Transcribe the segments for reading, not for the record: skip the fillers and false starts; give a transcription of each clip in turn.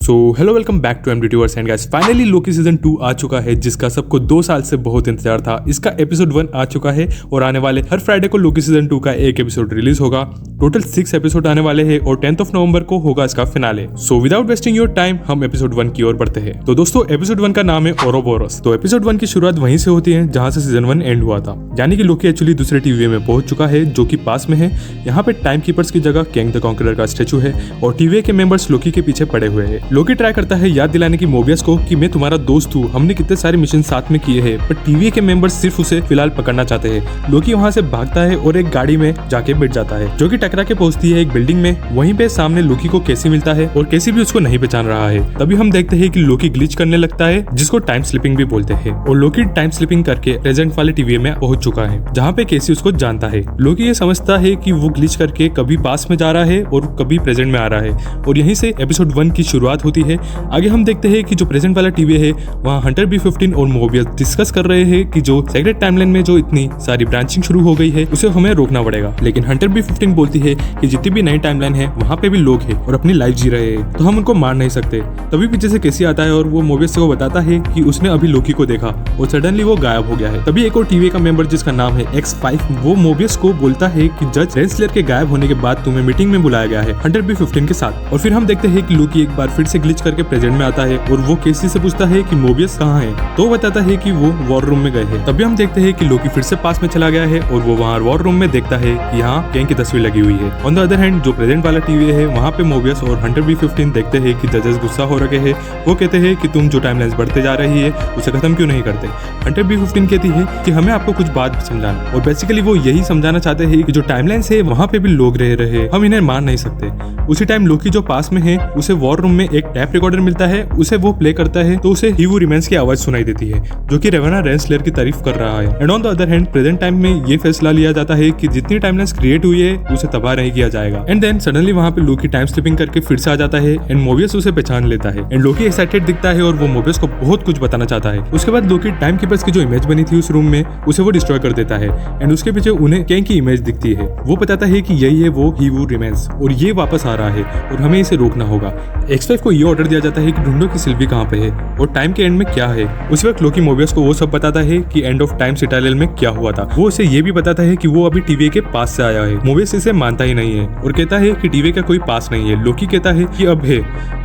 So hello welcome back to MDTverse and guys finally Loki season 2 आ चुका है जिसका सबको 2 साल से बहुत इंतजार था। इसका एपिसोड 1 आ चुका है और आने वाले हर फ्राइडे को लोकी सीजन 2 का एक एपिसोड रिलीज होगा। टोटल 6 एपिसोड आने वाले हैं और 10th नवंबर को होगा इसका finale. So without wasting your time हम एपिसोड 1 की ओर बढ़ते हैं। तो दोस्तों एपिसोड 1 का नाम है ओरोबोरोस। तो एपिसोड 1 की शुरुआत वहीं से होती है जहां से सीजन 1 एंड हुआ था, यानी कि लोकी एक्चुअली दूसरे टीवी में पहुंच चुका है जो कि पास में है। यहाँ पे टाइम कीपर्स की जगह किंग द कॉन्करर का स्टेचू है और टीवी के मेंबर्स लोकी के पीछे पड़े हुए हैं। लोकी ट्राई करता है याद दिलाने की मोबियस को कि मैं तुम्हारा दोस्त हूँ, हमने कितने सारे मिशन साथ में किए हैं, पर टीवी के मेंबर्स सिर्फ उसे फिलहाल पकड़ना चाहते हैं। लोकी वहाँ से भागता है और एक गाड़ी में जाके बैठ जाता है जो कि टकरा के पहुंचती है एक बिल्डिंग में। वहीं पे सामने लोकी को केसी मिलता है और केसी भी उसको नहीं पहचान रहा है। तभी हम देखते हैं कि लोकी ग्लिच करने लगता है जिसको टाइम स्लिपिंग भी बोलते हैं और लोकी टाइम स्लिपिंग करके प्रेजेंट वाले टीवी में पहुंच चुका है जहाँ पे केसी उसको जानता है। लोकी ये समझता है कि वो ग्लिच करके कभी पास में जा रहा है और कभी प्रेजेंट में आ रहा है और यहीं से एपिसोड 1 की शुरुआत होती है। आगे हम देखते हैं कि जो प्रेजेंट वाला टीवी है वहाँ हंटर B15 और मोबियस डिस्कस कर रहे हैं कि जो सेक्रेट टाइमलाइन में जो इतनी सारी ब्रांचिंग शुरू हो गई है उसे हमें रोकना पड़ेगा। लेकिन हंटर B15 बोलती है कि जितनी भी नई टाइमलाइन है वहाँ पे भी लोग हैं और अपनी लाइफ जी रहे हैं तो हम उनको मार नहीं सकते। तभी पीछे से केसी आता है और वो मोबियस को बताता है कि उसने अभी लोकी को देखा और सडनली वो गायब हो गया है। तभी एक और टीवी का मेंबर जिसका नाम है X5 वो मोबियस को बोलता है कि जज रेंसलर के गायब होने के बाद तुम्हें मीटिंग में बुलाया गया है हंटर B15 के साथ। और फिर हम देखते हैं कि लोकी एक बार फिर से ग्लिच करके प्रेजेंट में आता है और वो केसी से पूछता है कि मोबियस कहाँ है तो बताता है कि वो वॉर रूम में गए हैं। तभी हम देखते हैं कि लोकी फिर से पास में चला गया है और वो वहाँ वॉर रूम में देखता है कि यहाँ किंग की तस्वीर लगी हुई है। ऑन द अदर हैंड जो प्रेजेंट वाला टीवी है वहाँ पे मोबियस और हंटर B15 देखते हैं कि जजेस गुस्सा हो रखे हैं। वो कहते हैं कि तुम जो टाइमलाइंस बढ़ते जा रही है उसे खत्म क्यों नहीं करते। हंटर B15 कहती है कि हमें आपको कुछ बात समझाना और बेसिकली वो यही समझाना चाहते हैं कि जो टाइमलाइंस है वहाँ पे भी लोग रह रहे, हम इन्हें मार नहीं सकते। उसी टाइम लोकी जो पास में है उसे वॉर रूम में एक टैप रिकॉर्डर मिलता है, उसे वो प्ले करता है तो उसे ही वो रिमेंस की आवाज सुनाई देती है जो कि रेवेना रेंसलर की तारीफ कर रहा है। And on the other hand present time में ये फैसला लिया जाता है कि जितनी टाइमलाइंस क्रिएट हुई है उसे तबाह नहीं किया जाएगा। एंड देन सडनली वहाँ पे लोकी टाइम स्लिपिंग करके फिर से आ जाता है एंड मोबियस उसे पहचान लेता है एंड लोकी एक्साइटेड दिखता है और वो मोबियस को बहुत कुछ बताना चाहता है। उसके बाद लोकी टाइम कीपर्स की जो इमेज बनी थी उस रूम में उसे वो डिस्ट्रॉय कर देता है एंड उसके पीछे उन्हें किंग की इमेज दिखती है। वो बताता है कि यही है वो ही वो रिमेंस और ये वापस आ रहा है और हमें इसे रोकना होगा। X5 को ये ऑर्डर दिया जाता है कि ढूंढो कि सिल्वी कहाँ पे है और टाइम के एंड में क्या है। उसी वक्त लोकी मोबियस को वो सब बताता है कि एंड ऑफ टाइम सिटाडेल में क्या हुआ था। वो उसे ये भी बताता है कि वो अभी टीवी के पास से आया है। मोबियस इसे मानता ही नहीं है और कहता है कि टीवी का कोई पास नहीं है। लोकी कहता है कि अब है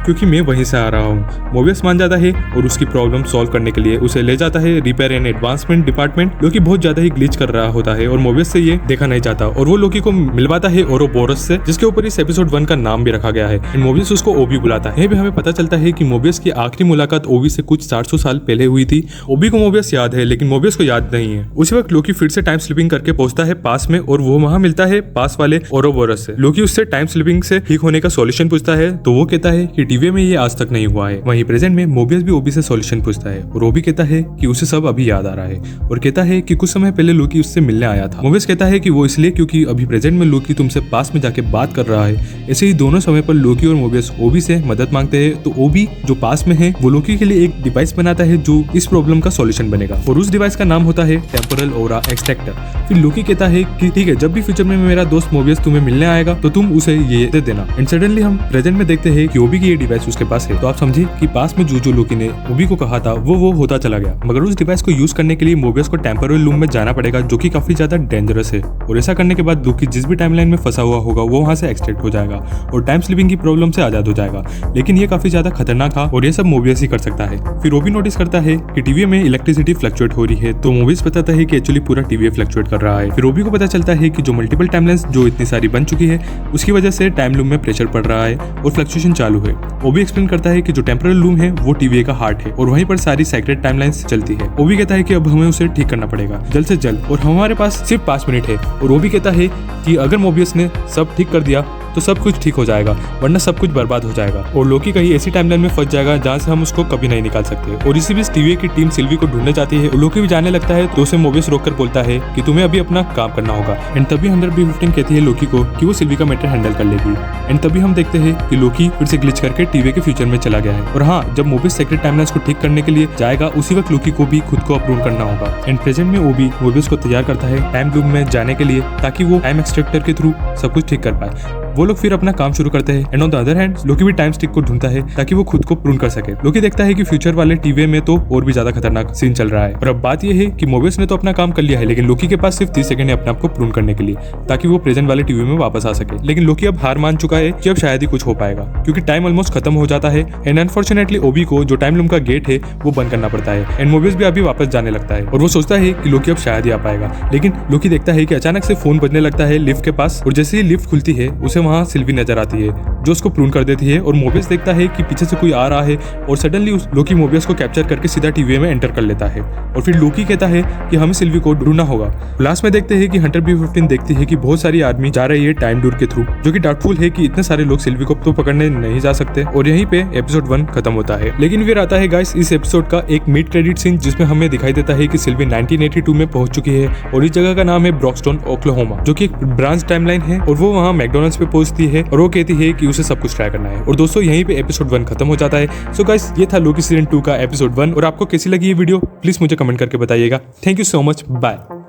क्योंकि मैं वहीं से आ रहा हूँ। मोबियस मान जाता है और उसकी प्रॉब्लम सॉल्व करने के लिए उसे ले जाता है रिपेयर एंड एडवांसमेंट डिपार्टमेंट। लोकी बहुत ज्यादा ही ग्लिच कर रहा होता है और मोबियस से ये देखा नहीं जाता और वो लोकी को मिलवाता है ओरोबोरोस से जिसके ऊपर इस एपिसोड 1 का नाम भी रखा गया है। एंड मोबियस उसको ओबी बुलाता है। भी हमें पता चलता है कि मोबियस की आखिरी मुलाकात ओबी से कुछ 400 साल पहले हुई थी। ओबी को मोबियस याद है लेकिन मोबियस को याद नहीं है। उसी वक्त लोकी फिर से टाइम स्लिपिंग करके पहुंचता है पास में और वो वहां मिलता है पास वाले ओरोबोरोस से। लोकी उससे टाइम स्लिपिंग से ठीक होने का सॉल्यूशन पूछता है तो वो कहता है कि टीवी में ये आज तक नहीं हुआ है। वहीं प्रेजेंट में मोबियस भी ओबी से सॉल्यूशन पूछता है और ओबी कहता है कि उसे सब अभी याद आ रहा है और कहता है कि कुछ समय पहले लोकी उससे मिलने आया था। मोबियस कहता है कि वो इसलिए क्योंकि अभी प्रेजेंट में लोकी तुमसे पास में जाके बात कर रहा है। ऐसे ही दोनों समय पर लोकी और मोबियस ओबी से मदद मांगते हैं तो ओबी जो पास में है वो लोकी के लिए एक डिवाइस बनाता है जो इस प्रॉब्लम का सॉल्यूशन बनेगा और उस डिवाइस का नाम होता है टेम्पोरल ओरा एक्सट्रैक्टर। फिर लोकी कहता है कि ठीक है, जब भी फ्यूचर में मेरा दोस्त मोबियस तुम्हें मिलने आएगा तो तुम उसे ये दे देना। एंड सडनली हम प्रेजेंट में देखते हैं कि ओबी की ये डिवाइस उसके पास है। तो आप समझिए कि पास में जो लोकी ने ओबी को कहा था वो होता चला गया। मगर उस डिवाइस को यूज करने के लिए मोबियस को टेम्पोरल रूम में जाना पड़ेगा जो कि काफी ज्यादा डेंजरस है और ऐसा करने के बाद लोकी जिस भी टाइमलाइन में फंसा हुआ होगा वो वहां से एक्सट्रैक्ट हो जाएगा और टाइम स्लिपिंग की प्रॉब्लम से आजाद हो जाएगा। लेकिन ये काफी ज्यादा खतरनाक था और ये सब मोबियस ही कर सकता है। फिर ओबी नोटिस करता है कि टीवी में इलेक्ट्रिसिटी फ्लक्चुएट हो रही है तो मोबियस बताता है कि एक्चुअली पूरा टीवी फ्लक्चुएट कर रहा है। फिर ओबी को पता चलता है कि जो मल्टीपल टाइमलाइंस जो इतनी सारी बन चुकी है उसकी वजह से टाइम लूप में प्रेशर पड़ रहा है और फ्लक्चुएशन चालू है। ओबी एक्सप्लेन करता है कि जो टेम्पोरल लूप है वो टीवी का हार्ट है और वहीं पर सारी सेक्रेट टाइमलाइंस चलती है। ओबी कहता है कि अब हमें उसे ठीक करना पड़ेगा जल्द से जल्द और हमारे पास सिर्फ 5 मिनट है। और ओबी कहता है कि अगर मोबियस ने सब ठीक कर दिया तो सब कुछ ठीक हो जाएगा वरना सब कुछ बर्बाद हो जाएगा और लोकी कहीं ऐसी टाइमलाइन में फंस जाएगा जहाँ से हम उसको कभी नहीं निकाल सकते। और इसी बीच टीवी की टीम सिल्वी को ढूंढने जाती है और लोकी भी जाने लगता है तो उसे मोबियस रोककर बोलता है कि तुम्हें अभी अपना काम करना होगा। एंड तभी हंटर B15 कहती है लोकी को कि वो सिल्वी का मैटर हैंडल कर लेगी। एंड तभी हम देखते हैं कि लोकी फिर से ग्लिच करके टीवी के फ्यूचर में चला गया है। और हाँ, जब मोबियस सेक्रेट टाइमलाइंस को ठीक करने के लिए जाएगा उसी वक्त लोकी को भी खुद को अप्रूव करना होगा। एंड प्रेजेंट में ओबी मोबियस को तैयार करता है टाइम लूप में जाने के लिए ताकि वो टाइम एक्सट्रैक्टर के थ्रू सब कुछ ठीक कर पाए। वो लोग फिर अपना काम शुरू करते हैं। And on the other hand Loki भी टाइम स्टिक को ढूंढता है ताकि वो खुद को प्रून कर सके। लोकी देखता है कि फ्यूचर वाले टीवी में तो और भी ज्यादा खतरनाक सीन चल रहा है। और अब बात यह है कि मोबियस ने तो अपना काम कर लिया है, लेकिन लोकी के पास सिर्फ 30 सेकंड है अपने आप को प्रून करने के लिए ताकि वो प्रेजेंट वाले टीवी में वापस आ सके। लेकिन लोकी अब हार मान चुका है कि अब शायद ही कुछ हो पाएगा, क्योंकि टाइम ऑलमोस्ट खत्म हो जाता है। एंड अनफॉर्चुनेटली ओबी को जो टाइम लूम का गेट है वो बंद करना पड़ता है। एंड मोबियस भी अभी वापस जाने लगता है और वो सोचता है कि लोकी अब शायद ही आ पाएगा। लेकिन लोकी देखता है कि अचानक से फोन बजने लगता है लिफ्ट के पास, और जैसे ही लिफ्ट खुलती है उसे वहां सिल्वी नजर आती है जो उसको प्रून कर देती है। और मोबियस देखता है कि पीछे से कोई आ रहा है और सडनली लोकी मोबियस को कैप्चर करके सीधा टीवी में एंटर कर लेता है। और फिर लोकी कहता है कि हमें सिल्वी को ढूंढना होगा। लास्ट में देखते हैं कि हंटर B-15 देखती है कि बहुत सारी आर्मी जा रही है टाइम डोर के थ्रू, जो कि डाउटफुल है कि इतने सारे लोग सिल्वी को तो पकड़ने नहीं जा सकते। और यहीं पे एपिसोड 1 खत्म होता है। लेकिन फिर आता है गाइस इस एपिसोड का एक मिड क्रेडिट सीन जिसमें हमें दिखाई देता है कि सिल्वी 1982 में पहुंच चुकी है और इस जगह का नाम है ब्रॉक्सटन ओक्लाहोमा, जो कि एक ब्रांच टाइमलाइन है। और वो वहां मैकडॉनल्ड्स पे पहुंचती है और वो कहती है कि उसे सब कुछ ट्राई करना है। और दोस्तों यहीं पे एपिसोड 1 खत्म हो जाता है। सो गाइस ये था लोकी सीजन 2 का एपिसोड 1। और आपको कैसी लगी ये वीडियो प्लीज मुझे कमेंट करके बताइएगा। Thank you so much, bye.